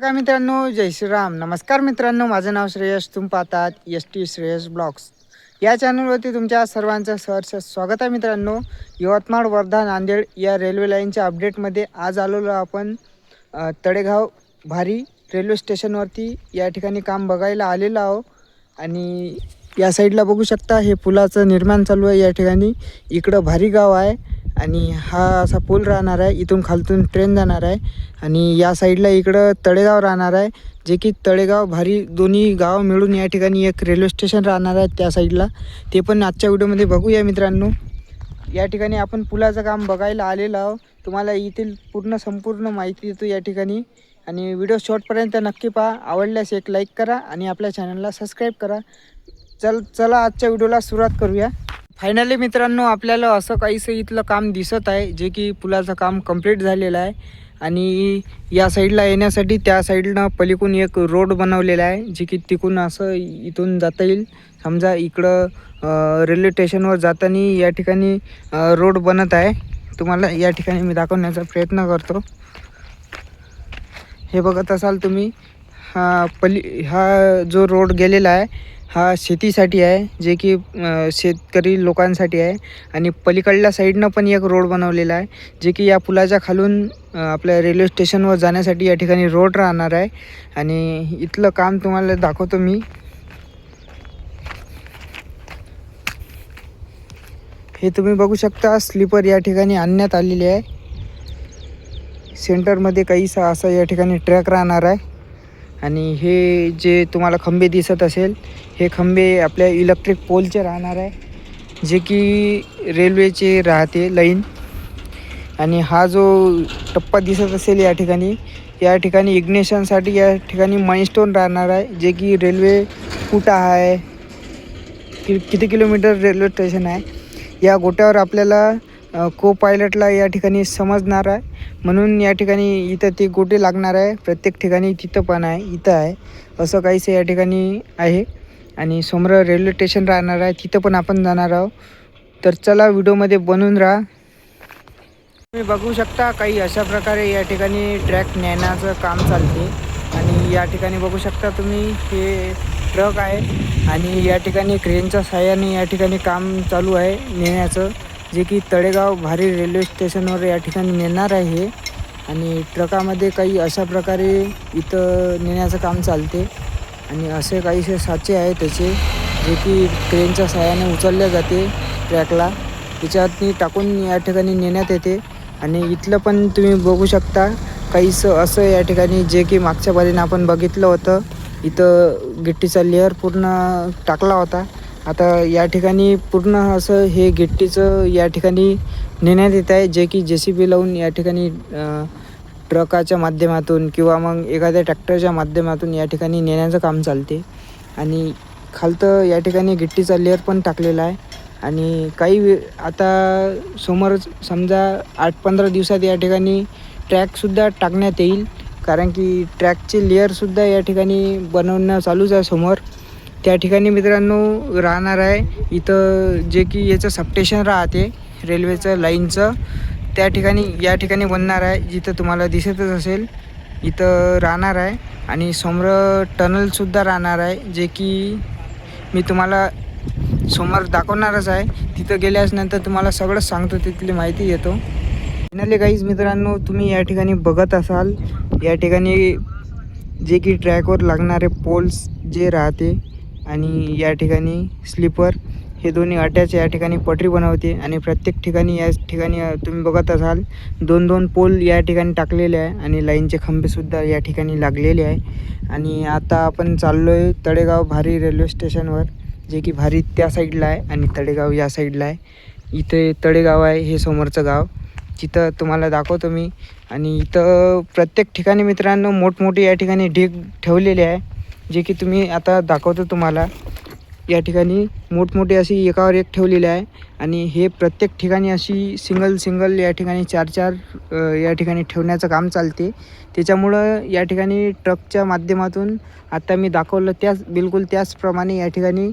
काय मित्रांनो, जय श्रीराम. नमस्कार मित्रांनो, माझं नाव श्रेयस. तुम्ही पाहतात ST श्रेयस ब्लॉग्स या चॅनलवरती तुमच्या सर्वांचं सहर्ष स्वागत आहे. मित्रांनो, यवतमाळ, वर्धा, नांदेड या रेल्वे लाईनच्या अपडेटमध्ये आज आलेलो आपण तळेगाव भारी रेल्वे स्टेशनवरती. या ठिकाणी काम बघायला आलेलो आहो आणि या साईडला बघू शकता हे पुलाचं निर्माण चालू आहे. या ठिकाणी इकडं भारी गाव आहे आणि हा असा पूल राहणार आहे. इथून खालतून ट्रेन जाणार आहे आणि या साईडला इकडं तळेगाव राहणार आहे, जे की तळेगाव भारी दोन्ही गाव मिळून या ठिकाणी एक रेल्वे स्टेशन राहणार आहे त्या साईडला. ते पण आजच्या व्हिडिओमध्ये बघूया मित्रांनो. या ठिकाणी आपण पुलाचं काम बघायला आलेलो आहोत. तुम्हाला येथील संपूर्ण माहिती देतो या ठिकाणी आणि व्हिडिओ शॉर्टपर्यंत नक्की पहा. आवडल्यास एक लाईक करा आणि आपल्या चॅनलला सबस्क्राईब करा. चला आजच्या व्हिडिओला सुरुवात करूया. फायनली मित्रांनो, आपल्याला असं काहीसं इथलं काम दिसत आहे, जे की पुलाचं काम कंप्लीट झालेलं आहे आणि या साईडला येण्यासाठी त्या साईडनं पलीकडून एक रोड बनवलेला आहे, जे की तिकडून असं इथून जाता येईल. समजा इकडं रेल्वे स्टेशनवर जाताना या ठिकाणी रोड बनत आहे. तुम्हाला या ठिकाणी मी दाखवण्याचा प्रयत्न करतो. हे बघत असाल तुम्ही, हा जो रोड गेलेला आहे हा शेतीसाठी आहे, जे की शेतकरी लोकांसाठी आहे. आणि पलीकडल्या साईडनं पण एक रोड बनवलेला आहे, जे की या पुलाच्या खालून आपल्या रेल्वे स्टेशनवर जाण्यासाठी या ठिकाणी रोड राहणार आहे. आणि इथलं काम तुम्हाला दाखवतो मी. हे तुम्ही बघू शकता, स्लीपर या ठिकाणी आणण्यात आलेली आहे. सेंटरमध्ये काहीसा असा या ठिकाणी ट्रॅक राहणार आहे आणि हे जे तुम्हाला खंबे दिसत असेल, हे खंबे आपल्या इलेक्ट्रिक पोलचे राहणार आहे, जे की रेल्वेचे राहते लाईन. आणि हा जो टप्पा दिसत असेल या ठिकाणी इग्नेशनसाठी या ठिकाणी माइलस्टोन राहणार आहे, जे की रेल्वे कुठं आहे, किती किलोमीटर रेल्वे स्टेशन आहे, या गोट्यावर आपल्याला को पायलटला या ठिकाणी समजणार आहे. म्हणून या ठिकाणी इथं ते गोटे लागणार आहे प्रत्येक ठिकाणी. तिथं पण आहे, इथं आहे, असं काहीसं या ठिकाणी आहे. आणि समोर रेल्वे स्टेशन राहणार आहे, तिथं पण आपण जाणार आहोत. तर चला व्हिडिओमध्ये बनून राहा. तुम्ही बघू शकता काही अशा प्रकारे या ठिकाणी ट्रॅक नेण्याचं काम चालते. आणि या ठिकाणी बघू शकता तुम्ही, हे ट्रक आहे आणि या ठिकाणी क्रेनच्या साहाय्याने या ठिकाणी काम चालू आहे नेण्याचं, जे की तळेगाव भारी रेल्वे स्टेशनवर या ठिकाणी नेणार आहे हे. आणि ट्रकामध्ये काही अशा प्रकारे इथं नेण्याचं काम चालते. आणि असे काहीसे साचे आहे त्याचे, जे की क्रेनच्या साहाय्याने उचलल्या जाते ट्रॅकला, त्याच्यातनी टाकून या ठिकाणी नेण्यात येते. आणि इथलं पण तुम्ही बघू शकता काहीसं असं या ठिकाणी, जे की मागच्या बाजूने आपण बघितलं होतं. इथं गिट्टीचा लेअर पूर्ण टाकला होता. आता या ठिकाणी पूर्ण असं हे गिट्टीचं या ठिकाणी नेण्यात येत आहे, जे की JCB लावून या ठिकाणी ट्रकाच्या माध्यमातून किंवा मग एखाद्या ट्रॅक्टरच्या माध्यमातून या ठिकाणी नेण्याचं काम चालते. आणि खालतं या ठिकाणी गिट्टीचा लेअर पण टाकलेला आहे. आणि आता समोर समजा 8-15 दिवसात या ठिकाणी ट्रॅकसुद्धा टाकण्यात येईल, कारण की ट्रॅकचे लेअरसुद्धा या ठिकाणी बनवणं चालूच आहे समोर. त्या ठिकाणी मित्रांनो राहणार आहे इथं, जे की याचं सबस्टेशन राहते रेल्वेचं लाईनचं, त्या ठिकाणी या ठिकाणी बनणार आहे, जिथं तुम्हाला दिसतच असेल इथं राहणार आहे. आणि समोर टनलसुद्धा राहणार आहे, जे की मी तुम्हाला समोर दाखवणारच आहे. तिथं गेल्यानंतर तुम्हाला सगळंच सांगतो, तिथली माहिती देतो. फायनली गाईज मित्रांनो, तुम्ही या ठिकाणी बघत असाल, या ठिकाणी जे की ट्रॅकवर लागणारे पोल्स जे राहते आणि या ठिकाणी स्लीपर, हे दोन्ही अटॅच या ठिकाणी पटरी बनवते. आणि प्रत्येक ठिकाणी या ठिकाणी तुम्ही बघत असाल 2-2 पोल या ठिकाणी टाकलेले आहे आणि लाईनचे खंबेसुद्धा या ठिकाणी लागलेले आहे. आणि आता आपण चाललो आहे तळेगाव भारी रेल्वे स्टेशनवर, जे की भारी त्या साईडला आहे आणि तळेगाव या साईडला आहे. इथे तळेगाव आहे हे समोरचं गाव, तिथं तुम्हाला दाखवतो मी. आणि इथं प्रत्येक ठिकाणी मित्रांनो मोठमोठे या ठिकाणी ढीग ठेवलेले आहे, जे की तुम्ही आता दाखवतो तुम्हाला. या ठिकाणी मोठमोठे अशी एकावर एक ठेवलेले आहे. आणि हे प्रत्येक ठिकाणी अशी सिंगल या ठिकाणी 4-4 या ठिकाणी ठेवण्याचं काम चालते. त्याच्यामुळं या ठिकाणी ट्रकच्या माध्यमातून आता मी दाखवलं बिलकुल त्याचप्रमाणे या ठिकाणी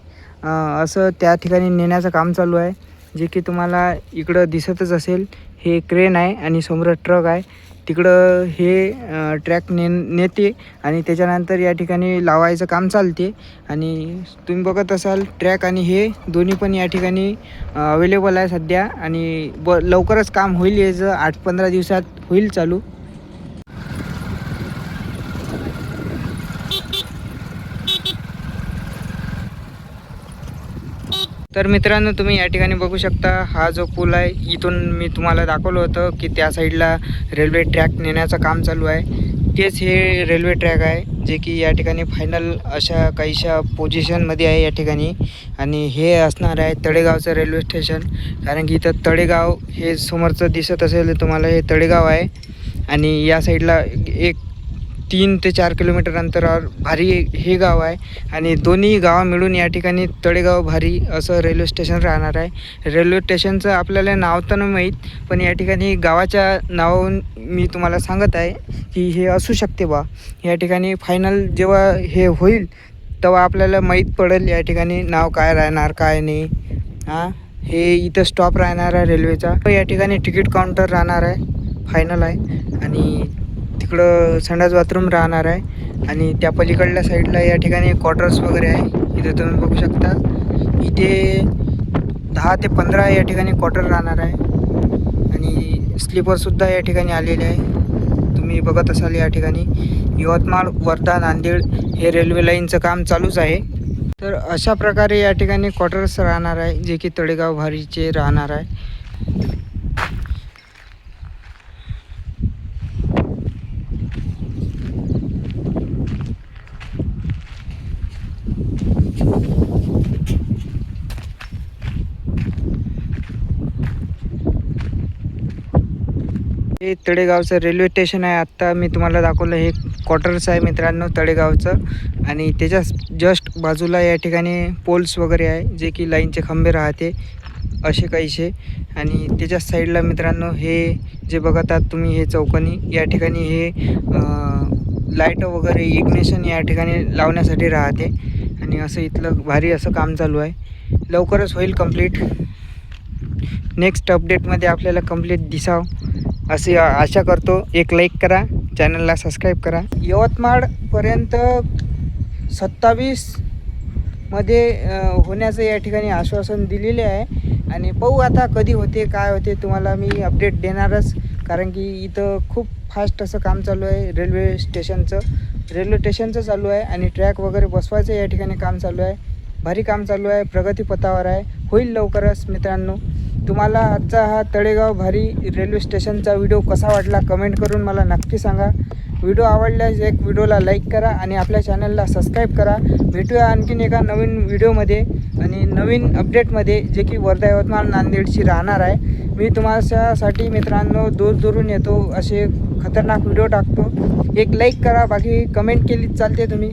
असं त्या ठिकाणी नेण्याचं काम चालू आहे, जे की तुम्हाला इकडं दिसतच असेल. हे क्रेन आहे आणि समोर ट्रक आहे. तिकडं हे ट्रॅक नेते आणि त्याच्यानंतर या ठिकाणी लावायचं काम चालते. आणि तुम्ही बघत असाल ट्रॅक आणि हे दोन्ही पण या ठिकाणी अवेलेबल आहे सध्या. आणि लवकरच काम होईल, याचं 8-15 दिवसात होईल चालू. तर मित्रांनो, तुम्ही या ठिकाणी बघू शकता हा जो पूल आहे, इथून मी तुम्हाला दाखवलं होतं की त्या साईडला रेल्वे ट्रॅक नेण्याचं काम चालू आहे. तेच हे रेल्वे ट्रॅक आहे, जे की या ठिकाणी फायनल अशा काहीशा पोझिशनमध्ये आहे या ठिकाणी. आणि हे असणार आहे तळेगावचं रेल्वे स्टेशन, कारण की इथं तळेगाव हे समोरचं दिसत असेल तुम्हाला, हे तळेगाव आहे. आणि या साईडला एक 3 ते 4 किलोमीटर अंतरावर भारी हे गाव आहे. आणि दोन्ही गावं मिळून या ठिकाणी तळेगाव भारी असं रेल्वे स्टेशन राहणार आहे. रेल्वे स्टेशनचं आपल्याला नाव तर नाही माहीत, पण या ठिकाणी गावाच्या नावावरून मी तुम्हाला सांगत आहे की हे असू शकते बा. या ठिकाणी फायनल जेव्हा हे होईल तेव्हा आपल्याला माहीत पडेल या ठिकाणी नाव काय राहणार काय नाही. हे इथं स्टॉप राहणार आहे रेल्वेचा. या ठिकाणी तिकीट काउंटर राहणार आहे, फायनल आहे. आणि तिकडं संडास बाथरूम राहणार आहे. आणि त्या पलीकडल्या साईडला या ठिकाणी क्वार्टर्स वगैरे आहे. इथे तुम्ही बघू शकता, इथे 10 ते 15 या ठिकाणी क्वार्टर राहणार आहे. आणि स्लीपरसुद्धा या ठिकाणी आलेले आहे. तुम्ही बघत असाल या ठिकाणी यवतमाळ, वर्धा, नांदेड हे रेल्वे लाईनचं काम चालूच आहे. तर अशा प्रकारे या ठिकाणी क्वार्टर्स राहणार आहे, जे की तळेगाव भारीचे राहणार आहे. हे तळेगावचं रेल्वे स्टेशन आहे. आत्ता मी तुम्हाला दाखवलं हे क्वार्टर्स आहे मित्रांनो तळेगावचं. आणि त्याच्या जस्ट बाजूला या ठिकाणी पोल्स वगैरे आहे, जे की लाईनचे खंबे राहते असे काहीसे. आणि त्याच्या साईडला मित्रांनो हे जे बघत आहात तुम्ही, हे चौकोनी या ठिकाणी हे लाईट वगैरे इग्निशन या ठिकाणी लावण्यासाठी राहते. आणि असं इथलं भारी असं काम चालू आहे. लवकरच होईल कंप्लीट. नेक्स्ट अपडेटमध्ये आपल्याला कंप्लीट दिसावं अशी आशा करतो. एक लाईक करा, चॅनलला सबस्क्राईब करा. यवतमाळपर्यंत 27 मध्ये होण्याचं या ठिकाणी आश्वासन दिलेले आहे. आणि पाहू आता कधी होते काय होते, तुम्हाला मी अपडेट देणारच. कारण की इथं खूप फास्ट असं काम चालू आहे रेल्वे स्टेशनचं चालू आहे. आणि ट्रॅक वगैरे बसवायचं या ठिकाणी काम चालू आहे. भारी काम चालू आहे, प्रगतीपथावर आहे, होईल लवकरच मित्रांनो. तुम्हाला आजचा हा तळेगाव भारी रेल्वे स्टेशनचा व्हिडिओ कसा वाटला कमेंट करून मला नक्की सांगा. व्हिडिओ आवडल्यास एक व्हिडिओला लाईक करा आणि आपल्या चॅनलला सबस्क्राईब करा. भेटूया आणखीन एका नवीन व्हिडिओमध्ये आणि नवीन अपडेटमध्ये, जे की वर्धा, यवतमाळ, नांदेडची राहणार आहे. मी तुम्हासाठी मित्रांनो दूरून येतो, असे खतरनाक व्हिडिओ टाकतो. एक लाईक करा, बाकी कमेंट केली चालते तुम्ही.